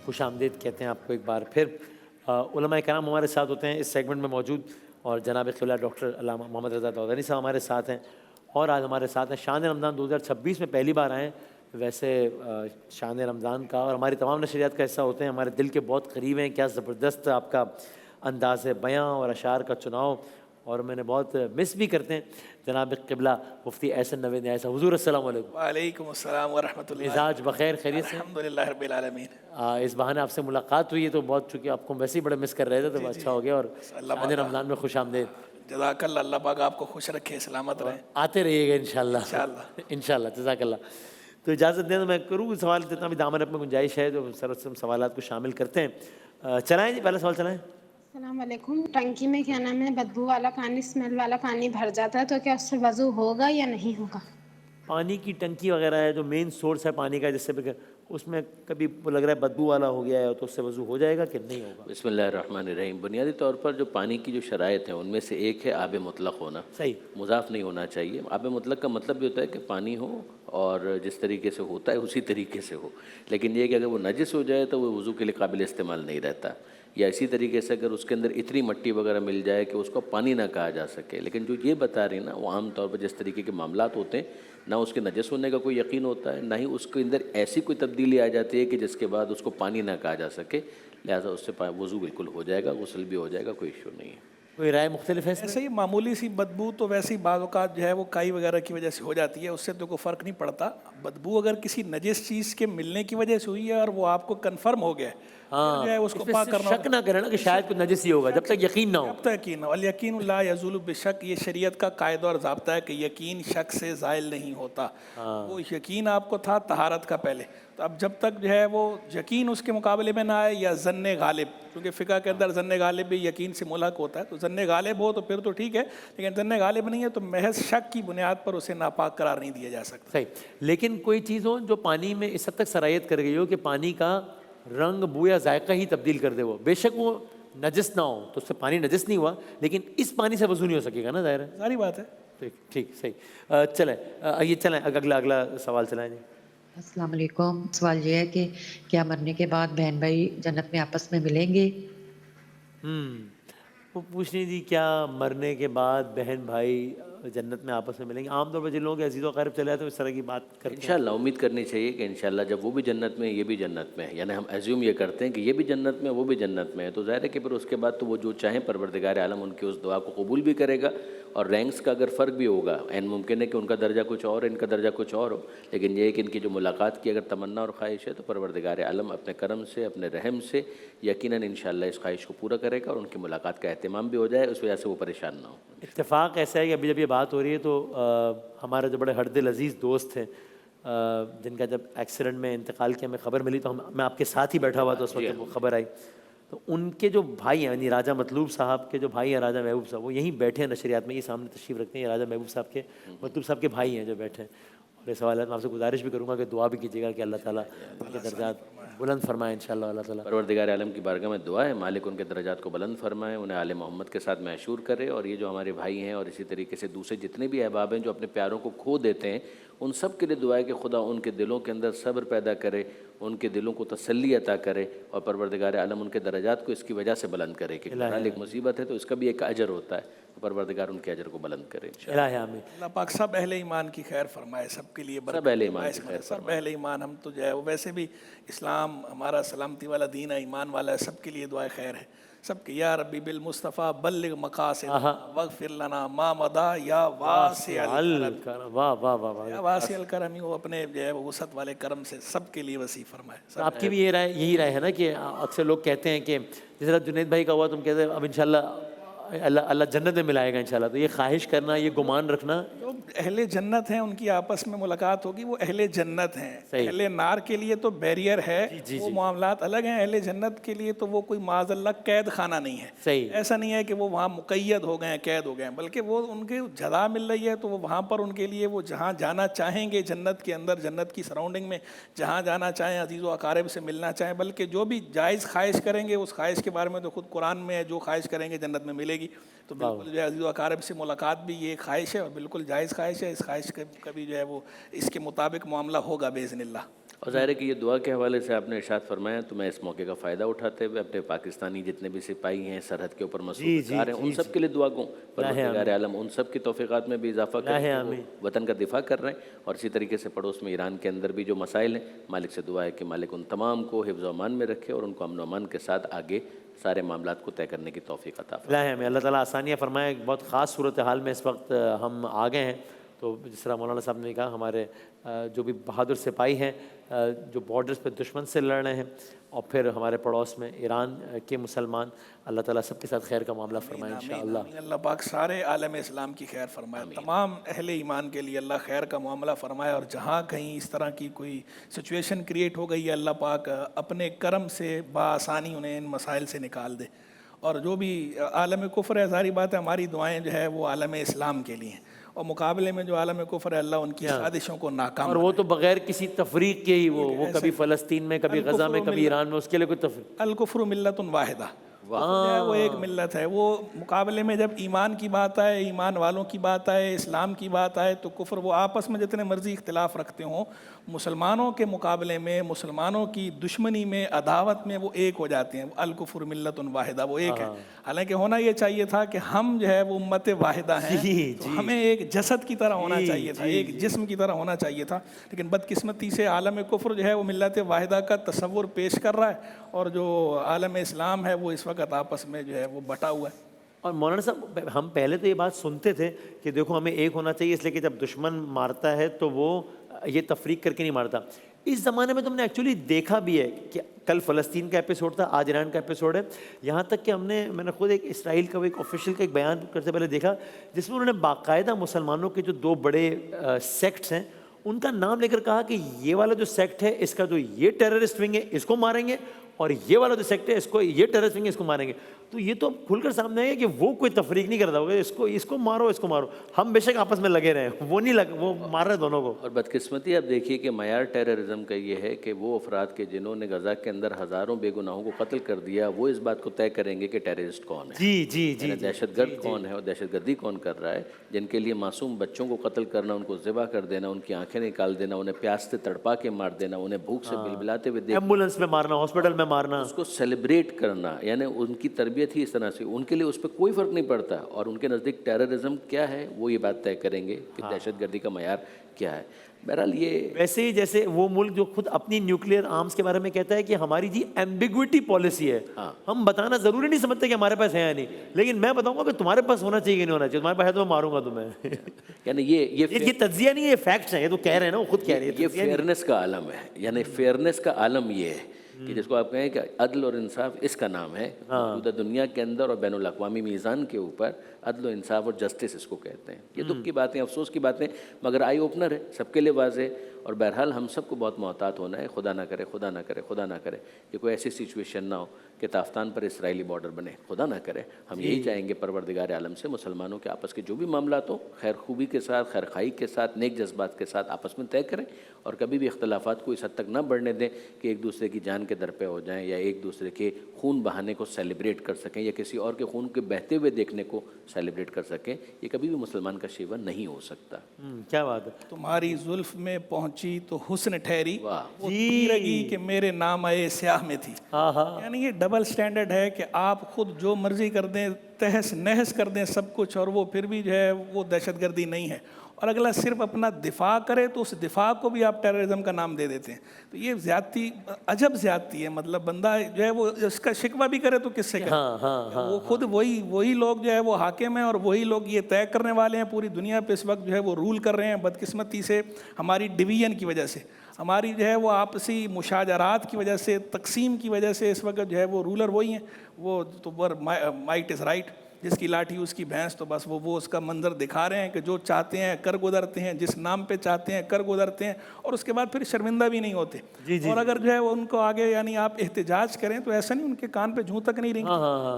خوش آمدید کہتے ہیں آپ کو ایک بار پھر۔ علماء کرام ہمارے ساتھ ہوتے ہیں اس سیگمنٹ میں موجود، اور جناب قبلہ ڈاکٹر علامہ محمد رضا دودانی صاحب ہمارے ساتھ ہیں، اور آج ہمارے ساتھ ہیں شان رمضان 2026 میں پہلی بار آئے ہیں۔ ویسے شان رمضان کا اور ہماری تمام نشریات کا حصہ ہوتے ہیں، ہمارے دل کے بہت قریب ہیں۔ کیا زبردست آپ کا انداز بیاں اور اشعار کا چناؤ، اور میں نے بہت مس بھی کرتے ہیں جناب قبلہ مفتی احسن نوید نیاز صاحب۔ حضور السلام علیکم۔ وعلیکم السلام ورحمۃ اللہ۔ مزاج بخیر، خیریت سے؟ الحمدللہ رب العالمین۔ اس بہانے آپ سے ملاقات ہوئی ہے تو بہت، چونکہ آپ کو ویسے ہی بڑا مس کر رہے تھے تو اچھا ہو گیا، اور شان رمضان میں خوش آمدید۔ جزاک اللہ، اللہ پاک آپ کو خوش رکھے، سلامت رہیں۔ آتے رہیے گا انشاءاللہ انشاءاللہ، جزاک اللہ۔ تو اجازت دیں تو میں کروں سوال، جتنا بھی دامن اپنے گنجائش ہے جو سر سوالات کو شامل کرتے ہیں۔ چلائیں جی، پہلا سوال چلائیں۔ السلام علیکم۔ ٹنکی میں کیا نام ہے بدبو والا پانی، اسمیل والا پانی بھر جاتا ہے، تو کیا اس سے وضو ہوگا یا نہیں ہوگا؟ پانی کی ٹنکی وغیرہ ہے جو مین سورس ہے پانی کا، جس سے اس میں کبھی لگ رہا ہے بدبو والا ہو گیا ہے تو اس سے وضو ہو جائے گا کہ نہیں ہوگا؟ بسم اللہ الرحمن الرحیم۔ بنیادی طور پر جو پانی کی جو شرائط ہیں ان میں سے ایک ہے آب مطلق ہونا، صحیح، مضاف نہیں ہونا چاہیے۔ آب مطلق کا مطلب یہ ہوتا ہے کہ پانی ہو اور جس طریقے سے ہوتا ہے اسی طریقے سے ہو، لیکن یہ کہ اگر وہ نجس ہو جائے تو وہ وضو کے لیے قابل استعمال نہیں رہتا، یا اسی طریقے سے اگر اس کے اندر اتنی مٹی وغیرہ مل جائے کہ اس کو پانی نہ کہا جا سکے۔ لیکن جو یہ بتا رہی نا، وہ عام طور پر جس طریقے کے معاملات ہوتے ہیں، نہ اس کے نجس ہونے کا کوئی یقین ہوتا ہے، نہ ہی اس کے اندر ایسی کوئی تبدیلی آ جاتی ہے کہ جس کے بعد اس کو پانی نہ کہا جا سکے، لہٰذا اس سے وضو بالکل ہو جائے گا، غسل بھی ہو جائے گا، کوئی ایشو نہیں ہے۔ کوئی رائے مختلف ہے اس میں؟ ایسے ہی معمولی سی بدبو تو ویسے ہی بعض اوقات جو ہے وہ کائی وغیرہ کی وجہ سے ہو جاتی ہے، اس سے تو کوئی فرق نہیں پڑتا۔ بدبو اگر کسی نجس چیز کے ملنے کی وجہ سے ہوئی ہے اور وہ آپ کو کنفرم ہو گیا جو ہے، اس کو پاک کرنا شک نہ کریں نا کہ شاید کوئی نجس ہی ہوگا، جب تک یقین نہ ہو۔ اب تک یقین ہو، الیقین لا یزول بشک، یہ شریعت کا قاعدہ اور ضابطہ ہے کہ یقین شک سے زائل نہیں ہوتا۔ وہ یقین آپ کو تھا طہارت کا پہلے، تو اب جب تک جو ہے وہ یقین اس کے مقابلے میں نہ آئے، یا ظن غالب، کیونکہ فقہ کے اندر ظن غالب بھی یقین سے ملحق ہوتا ہے، تو ظن غالب ہو تو پھر تو ٹھیک ہے، لیکن ظن غالب نہیں ہے تو محض شک کی بنیاد پر اسے ناپاک قرار نہیں دیا جا سکتا۔ صحیح، لیکن کوئی چیز ہو جو پانی میں اس حد تک سرایت کر گئی ہو کہ پانی کا رنگ، بو یا ذائقہ ہی تبدیل کر دے، وہ بے شک وہ نجس نہ ہو تو اس سے پانی نجس نہیں ہوا، لیکن اس پانی سے وضو نہیں ہو سکے گا نا، ظاہر ہے۔ ساری بات ہے۔ ٹھیک ٹھیک، صحیح۔ چلیں یہ چلیں اگلا سوال چلائیں جی۔ السلام علیکم۔ سوال یہ ہے کہ کیا مرنے کے بعد بہن بھائی جنت میں آپس میں ملیں گے؟ وہ پوچھ رہی تھی کیا مرنے کے بعد بہن بھائی جنت میں آپس میں ملیں گے؟ عام طور پر جن لوگوں کے عزیز و اقارب چلے جاتے ہیں اس طرح کی بات کرتے ہیں۔ انشاءاللہ امید کرنی چاہیے کہ انشاءاللہ جب وہ بھی جنت میں ہے، یہ بھی جنت میں ہے، یعنی ہم ایزیوم یہ کرتے ہیں کہ یہ بھی جنت میں ہے، وہ بھی جنت میں ہے، تو ظاہر ہے کہ پھر اس کے بعد تو وہ جو چاہیں پروردگار عالم ان کی اس دعا کو قبول بھی کرے گا، اور رینکس کا اگر فرق بھی ہوگا، این ممکن ہے کہ ان کا درجہ کچھ اور، ان کا درجہ کچھ اور ہو، لیکن یہ ہے کہ ان کی جو ملاقات کی اگر تمنا اور خواہش ہے تو پروردگار عالم اپنے کرم سے، اپنے رحم سے یقیناً انشاءاللہ اس خواہش کو پورا کرے گا، اور ان کی ملاقات کا اہتمام بھی ہو جائے، اس وجہ سے وہ پریشان نہ ہو۔ اتفاق ایسا ہے کہ ابھی جب یہ بات ہو رہی ہے تو ہمارے جو بڑے ہر دل عزیز دوست تھے جن کا جب ایکسیڈنٹ میں انتقال کی ہمیں خبر ملی تو میں آپ کے ساتھ ہی بیٹھا ہوا تھا اس وقت جب وہ خبر آئی، تو ان کے جو بھائی ہیں، یعنی راجہ مطلوب صاحب کے جو بھائی ہیں راجہ محبوب صاحب، وہ یہیں بیٹھے ہیں نشریات میں، یہ سامنے تشریف رکھتے ہیں، یہ راجہ محبوب صاحب کے مطلوب صاحب کے بھائی ہیں جو بیٹھے ہیں، اور یہ سوالات میں آپ سے گزارش بھی کروں گا کہ دعا بھی کیجیے گا کہ اللہ تعالیٰ ان کے درجات بلند فرمائے انشاءاللہ اللہ تعالیٰ۔ پروردگار عالم کی بارگاہ میں دعا ہے مالک ان کے درجات کو بلند فرمائے، انہیں آل محمد کے ساتھ معشور کرے، اور یہ جو ہمارے بھائی ہیں اور اسی طریقے سے دوسرے جتنے بھی احباب ہیں جو اپنے پیاروں کو کھو دیتے ہیں، ان سب کے لیے دعا ہے کہ خدا ان کے دلوں کے اندر صبر پیدا کرے، ان کے دلوں کو تسلی عطا کرے، اور پروردگار عالم ان کے درجات کو اس کی وجہ سے بلند کرے کہ بہرحال ایک مصیبت ہے تو اس کا بھی ایک اجر ہوتا ہے، پروردگار ان کے اجر کو بلند کرے انشاءاللہ۔ الہ آمین۔ اللہ پاک سب اہل ایمان کی خیر فرمائے، سب کے لیے سب اہل ایمان کی خیر سب اہل ایمان، ہم تو جو ہے ویسے بھی اسلام ہمارا سلامتی والا دین ہے، ایمان والا ہے، سب کے لیے دعائے خیر ہے سب کے۔ یا ربی بالمصطفیٰ بلغ مقاصدنا واغفر لنا ما مضی یا واسع الکرم، واہ واہ واہ واہ، یا واسع الکرم، وہ اپنے جو ہے وسعت والے کرم سے سب کے لیے وسیع فرمائے۔ آپ کی بھی یہی رائے ہے نا کہ اکثر لوگ کہتے ہیں کہ جس طرح جنید بھائی کا ہوا تم کہتے ہیں اب انشاءاللہ اللہ جنت میں ملائے گا انشاءاللہ، تو یہ خواہش کرنا، یہ گمان رکھنا، جو اہل جنت ہیں ان کی آپس میں ملاقات ہوگی، وہ اہل جنت ہیں۔ اہل نار کے لیے تو بیریئر ہے، وہ معاملات الگ ہیں، اہل جنت کے لیے تو وہ کوئی معاذ اللہ قید خانہ نہیں ہے۔ ایسا نہیں ہے کہ وہ وہاں مقید ہو گئے ہیں، قید ہو گئے ہیں، بلکہ وہ ان کے جزا مل رہی ہے، تو وہ وہاں پر ان کے لیے وہ جہاں جانا چاہیں گے جنت کے اندر، جنت کی سراؤنڈنگ میں جہاں جانا چاہیں، عزیز و اقارب سے ملنا چاہیں، بلکہ جو بھی جائز خواہش کریں گے اس خواہش کے بارے میں تو خود قرآن میں ہے، جو خواہش کریں گے جنت میں ملے گی، تو بالکل جو ہے عزیز و اقارب سے ملاقات بھی یہ ایک خواہش ہے، اور بالکل جائز خواہش ہے، اس خواہش کا بھی جو ہے وہ اس کے مطابق معاملہ ہوگا باذن اللہ۔ اور ظاہر ہے کہ یہ دعا کے حوالے سے آپ نے ارشاد فرمایا، تو میں اس موقع کا فائدہ اٹھاتے ہوئے اپنے پاکستانی جتنے بھی سپاہی ہیں سرحد کے اوپر مصروف کار ہیں ان سب کے لیے دعا کو پروردگار عالم ان سب کی توفیقات میں بھی اضافہ کرے، وہ وطن کا دفاع کر رہے ہیں، اور اسی طریقے سے پڑوس میں ایران کے اندر بھی جو مسائل ہیں مالک سے دعا ہے کہ مالک ان تمام کو حفظ و امان میں رکھے اور ان کو امن و امان کے ساتھ آگے سارے معاملات کو طے کرنے کی توفیق عطا فرمائے۔ اللہ تعالیٰ آسانیاں فرمائے۔ ایک بہت خاص صورتحال میں اس وقت ہم آ گئے ہیں، تو جس طرح مولانا صاحب نے کہا ہمارے جو بھی بہادر سپاہی ہیں جو بارڈرز پہ دشمن سے لڑ رہے ہیں، اور پھر ہمارے پڑوس میں ایران کے مسلمان، اللہ تعالیٰ سب کے ساتھ خیر کا معاملہ فرمائے انشاءاللہ۔ اللہ پاک سارے عالم اسلام کی خیر فرمائے، تمام اہل ایمان کے لیے اللہ خیر کا معاملہ فرمائے، اور جہاں کہیں اس طرح کی کوئی سچویشن کریٹ ہو گئی ہے اللہ پاک اپنے کرم سے بآسانی انہیں ان مسائل سے نکال دے، اور جو بھی عالم کفر ہے ظاہری بات ہے ہماری دعائیں جو ہے وہ عالم اسلام کے لیے ہیں، اور مقابلے میں جو عالم کفر ہے اللہ ان کی سازشوں کو ناکام، اور وہ تو بغیر کسی تفریق کے ہی وہ کبھی فلسطین میں، کبھی غزہ میں، کبھی ایران میں، اس کے لیے کوئی تفریق۔ الکفر ملت واحدہ، وہ ایک ملت ہے، وہ مقابلے میں جب ایمان کی بات آئے، ایمان والوں کی بات آئے، اسلام کی بات آئے تو کفر وہ آپس میں جتنے مرضی اختلاف رکھتے ہوں، مسلمانوں کے مقابلے میں، مسلمانوں کی دشمنی میں، عداوت میں وہ ایک ہو جاتے ہیں۔ الکفر ملت واحدہ، وہ ایک ہے، حالانکہ ہونا یہ چاہیے تھا کہ ہم جو ہے وہ امت واحدہ ہیں، تو ہمیں ایک جسد کی طرح ہونا چاہیے تھا، ایک جسم کی طرح ہونا چاہیے تھا، لیکن بدقسمتی سے عالم کفر جو ہے وہ ملت واحدہ کا تصور پیش کر رہا ہے، اور جو عالم اسلام ہے وہ اس وقت آپس میں جو ہے وہ بٹا ہوا ہے۔ اور مولانا صاحب ہم پہلے تو یہ بات سنتے تھے کہ دیکھو ہمیں ایک ہونا چاہیے، اس لیے کہ جب دشمن مارتا ہے تو وہ یہ تفریق کر کے نہیں مارتا۔ اس زمانے میں تم نے ایکچولی دیکھا بھی ہے کہ کل فلسطین کا ایپیسوڈ تھا، آج ایران کا ایپیسوڈ ہے، یہاں تک کہ میں نے خود ایک اسرائیل کا ایک آفیشیل کا ایک بیان کرتے پہلے دیکھا جس میں انہوں نے باقاعدہ مسلمانوں کے جو دو بڑے سیکٹس ہیں ان کا نام لے کر کہا کہ یہ والا جو سیکٹ ہے اس کا جو یہ ٹیررسٹ ونگ ہے اس کو ماریں گے، اور یہ والا جو سیکٹ ہے اس کو یہ ٹیررسٹ ونگ ہے اس کو ماریں گے۔ تو یہ تو کھل کر سامنے آئے کہ وہ کوئی تفریق نہیں کرتا ہوگا، اس کو مارو اس کو مارو، ہم بے شک آپس میں لگے رہے ہیں، وہ نہیں وہ مار رہے دونوں کو۔ اور بدقسمتی آپ دیکھیے کہ معیار ٹیررزم کا یہ ہے کہ وہ افراد کے جنہوں نے غزہ کے اندر ہزاروں بے گناہوں کو قتل کر دیا وہ اس بات کو طے کریں گے کہ ٹیررسٹ کون ہے، جی دہشت گرد کون ہے اور دہشت گردی کون کر رہا ہے، جن کے لیے معصوم بچوں کو قتل کرنا، ان کو ذبح کر دینا، ان کی آنکھیں نکال دینا، انہیں پیاس سے تڑپا کے مار دینا، انہیں بھوک سے بلبلاتے ہوئے دیکھنا، ایمبولینس میں مارنا، ہاسپٹل میں مارنا، اس کو سیلیبریٹ کرنا، یعنی ان کی تربیت ہی اس طرح سے، ان کے لیے اس پہ کوئی فرق نہیں پڑتا، اور ان کے نزدیک ٹیررزم کیا ہے وہ یہ بات طے کریں گے کہ دہشت گردی کا معیار کیا ہے۔ بہرحال یہ ویسے ہی جیسے وہ ملک جو خود اپنی نیوکلیئر آرمز کے بارے میں کہتا ہے کہ ہماری جی ایمبیگوٹی پالیسی ہے، ہم بتانا ضروری نہیں سمجھتے کہ ہمارے پاس ہے یا نہیں، لیکن میں بتاؤں گا کہ تمہارے پاس ہونا چاہیے کہ نہیں ہونا چاہیے، تمہارے پاس ہے تو میں ماروں گا تمہیں۔ یعنی یہ تجزیہ نہیں، یہ فیکٹس ہیں، یہ تو کہہ رہے ہیں نا، وہ خود کہہ رہے ہیں، یہ فیئرنیس کا عالم ہے، یعنی فیئرنیس کا عالم یہ ہے کہ جس کو آپ کہیں کہ عدل اور انصاف اس کا نام ہے، موجودہ دنیا کے اندر اور بین الاقوامی میزان کے اوپر عدل و انصاف اور جسٹس اس کو کہتے ہیں۔ یہ دکھ کی باتیں، افسوس کی باتیں، مگر آئی اوپنر ہے، سب کے لیے واضح، اور بہرحال ہم سب کو بہت محتاط ہونا ہے، خدا نہ کرے خدا نہ کرے خدا نہ کرے کہ کوئی ایسی سچویشن نہ ہو کہ تافتان پر اسرائیلی بارڈر بنے، خدا نہ کرے۔ ہم یہی چاہیں گے پروردگار عالم سے مسلمانوں کے آپس کے جو بھی معاملات ہوں خیر خوبی کے ساتھ، خیر خواہی کے ساتھ، نیک جذبات کے ساتھ آپس میں طے کریں، اور کبھی بھی اختلافات کو اس حد تک نہ بڑھنے دیں کہ ایک دوسرے کی جان کے در پہ ہو جائیں، یا ایک دوسرے کے خون بہانے کو سیلیبریٹ کر سکیں، یا کسی اور کے خون کے بہتے ہوئے دیکھنے کو سیلیبریٹ کر سکیں۔ یہ کبھی بھی مسلمان کا شیوا نہیں ہو سکتا۔ کیا بات ہے۔ تمہاری زلف میں پہنچی تو حسن ٹھہری، وہ تیرگی کہ میرے نام آئے سیاہ میں تھی۔ یعنی یہ ڈبل سٹینڈرڈ ہے کہ آپ خود جو مرضی کر دیں، تہس نہس کر دیں سب کچھ، اور وہ پھر بھی جو ہے وہ دہشت گردی نہیں ہے، اور اگلا صرف اپنا دفاع کرے تو اس دفاع کو بھی آپ ٹیررزم کا نام دے دیتے ہیں۔ تو یہ زیادتی، عجب زیادتی ہے، مطلب بندہ جو ہے وہ اس کا شکوہ بھی کرے تو کس سے کرے؟ وہ خود وہی لوگ جو ہے وہ حاکم ہیں، اور وہی لوگ یہ طے کرنے والے ہیں، پوری دنیا پہ اس وقت جو ہے وہ رول کر رہے ہیں۔ بدقسمتی سے ہماری ڈویژن کی وجہ سے، ہماری جو ہے وہ آپسی مشاجرات کی وجہ سے، تقسیم کی وجہ سے اس وقت جو ہے وہ رولر وہی ہیں۔ وہ تو مائٹ از رائٹ، جس کی لاٹھی اس کی بھینس، تو بس وہ اس کا منظر دکھا رہے ہیں کہ جو چاہتے ہیں کر گزرتے ہیں، جس نام پہ چاہتے ہیں کر گزرتے ہیں، اور اس کے بعد پھر شرمندہ بھی نہیں ہوتے۔ اور اگر جو ہے ان کو آگے یعنی آپ احتجاج کریں تو ایسا نہیں ان کے کان پہ جوں تک نہیں رہیں،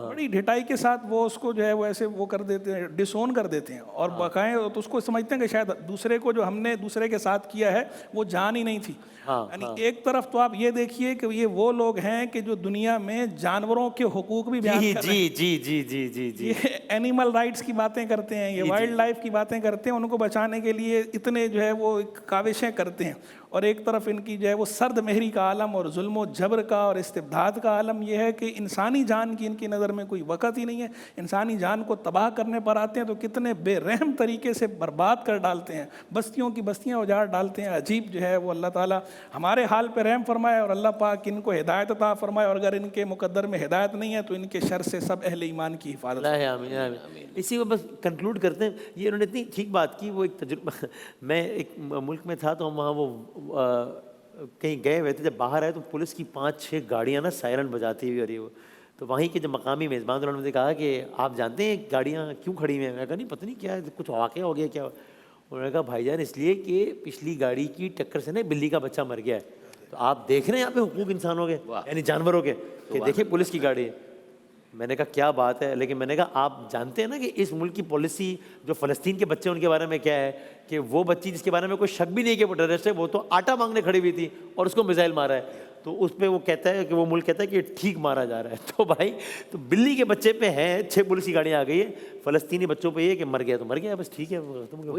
بڑی ڈھٹائی کے ساتھ وہ اس کو جو ہے وہ ایسے وہ کر دیتے ہیں، ڈس اون کر دیتے ہیں، اور بقائیں تو اس کو سمجھتے ہیں کہ شاید دوسرے کو جو ہم نے دوسرے کے ساتھ کیا ہے وہ جان ہی نہیں تھی۔ یعنی ایک طرف تو آپ یہ دیکھیے کہ یہ وہ لوگ ہیں کہ جو دنیا میں جانوروں کے حقوق بھی بیان کر رہے ہیں، یہ اینیمل رائٹس کی باتیں کرتے ہیں, یہ وائلڈ لائف کی باتیں کرتے ہیں, ان کو بچانے کے لیے اتنے جو ہے وہ کاوشیں کرتے ہیں, اور ایک طرف ان کی جو ہے وہ سرد مہری کا عالم اور ظلم و جبر کا اور استبداد کا عالم یہ ہے کہ انسانی جان کی ان کی نظر میں کوئی وقت ہی نہیں ہے. انسانی جان کو تباہ کرنے پر آتے ہیں تو کتنے بے رحم طریقے سے برباد کر ڈالتے ہیں, بستیوں کی بستیاں اجاڑ ڈالتے ہیں. عجیب جو ہے وہ اللہ تعالیٰ ہمارے حال پہ رحم فرمائے اور اللہ پاک ان کو ہدایت عطا فرمائے, اور اگر ان کے مقدر میں ہدایت نہیں ہے تو ان کے شر سے سب اہل ایمان کی حفاظت. آمین آمین. اسی کو بس کنکلوڈ کرتے ہیں. یہ انہوں نے اتنی ٹھیک بات کی. وہ ایک تجربہ, میں ایک ملک میں تھا تو وہاں وہ کہیں گئے ہوئے تھے, جب باہر آئے تو پولیس کی 5-6 گاڑیاں نا سائرن بجاتی ہوئی, اور یہ وہ تو وہیں کے جو مقامی میزبان انہوں نے مجھے کہا کہ آپ جانتے ہیں گاڑیاں کیوں کھڑی ہوئی ہیں؟ میں کہا نہیں پتہ نہیں کیا ہے, کچھ واقعہ ہو گیا کیا؟ انہوں نے کہا بھائی جان اس لیے کہ پچھلی گاڑی کی ٹکر سے نا بلی کا بچہ مر گیا ہے, تو آپ دیکھ رہے ہیں یہاں پہ حقوق انسانوں کے یعنی جانوروں کے کہ دیکھیں پولیس کی گاڑی ہے. میں نے کہا کیا بات ہے, لیکن میں نے کہا آپ جانتے ہیں نا کہ اس ملک کی پالیسی جو فلسطین کے بچے ان کے بارے میں کیا ہے, کہ وہ بچی جس کے بارے میں کوئی شک بھی نہیں کہ وہ ٹیررسٹ ہے, وہ تو آٹا مانگنے کھڑی ہوئی تھی اور اس کو میزائل مارا ہے, تو اس پہ وہ کہتا ہے کہ وہ ملک کہتا ہے کہ ٹھیک مارا جا رہا ہے. تو بھائی تو بلی کے بچے پہ ہیں 6 پولیس کی گاڑیاں آ گئی ہیں, فلسطینی بچوں پہ یہ کہ مر گیا تو مر گیا بس ٹھیک ہے.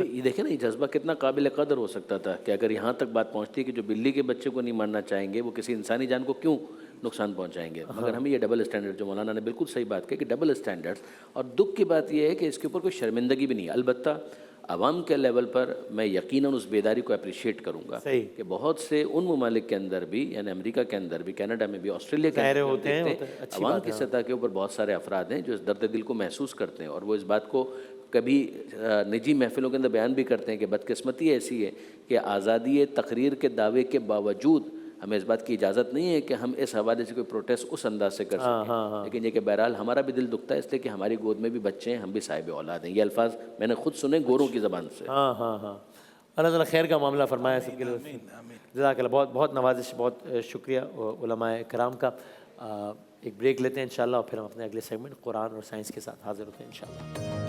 یہ دیکھیں نا, یہ جذبہ کتنا قابل قدر ہو سکتا تھا کہ اگر یہاں تک بات پہنچتی ہے کہ جو بلی کے بچے کو نہیں مارنا چاہیں گے وہ کسی انسانی جان کو کیوں نقصان پہنچائیں گے. مگر ہمیں یہ ڈبل اسٹینڈرڈ, جو مولانا نے بالکل صحیح بات کی کہ ڈبل اسٹینڈرڈ, اور دکھ کی بات یہ ہے کہ اس کے اوپر کوئی شرمندگی بھی نہیں ہے. البتہ عوام کے لیول پر میں یقیناً اس بیداری کو اپریشیٹ کروں گا کہ بہت سے ان ممالک کے اندر بھی, یعنی امریکہ کے اندر بھی, کینیڈا میں بھی, آسٹریلیا کے اندر ہوتے ہیں, عوام کی سطح کے اوپر بہت سارے افراد ہیں جو اس درد دل کو محسوس کرتے ہیں, اور وہ اس بات کو کبھی نجی محفلوں کے اندر بیان بھی کرتے ہیں کہ بدقسمتی ایسی ہے کہ آزادی تقریر کے دعوے کے باوجود ہمیں اس بات کی اجازت نہیں ہے کہ ہم اس حوالے سے کوئی پروٹیسٹ اس انداز سے کر سکیں. لیکن یہ کہ بہرحال ہمارا بھی دل دکھتا ہے اس لیے کہ ہماری گود میں بھی بچے ہیں, ہم بھی صاحب اولاد ہیں. یہ الفاظ میں نے خود سنے گوروں کی زبان سے. اللہ تعالیٰ خیر کا معاملہ فرمایا سب کے لیے. جزاک اللہ, بہت بہت نوازش, بہت شکریہ علماء کرام کا. ایک بریک لیتے ہیں انشاءاللہ, اور پھر ہم اپنے اگلے سیگمنٹ قرآن اور سائنس کے ساتھ حاضر ہوتے ہیں انشاءاللہ.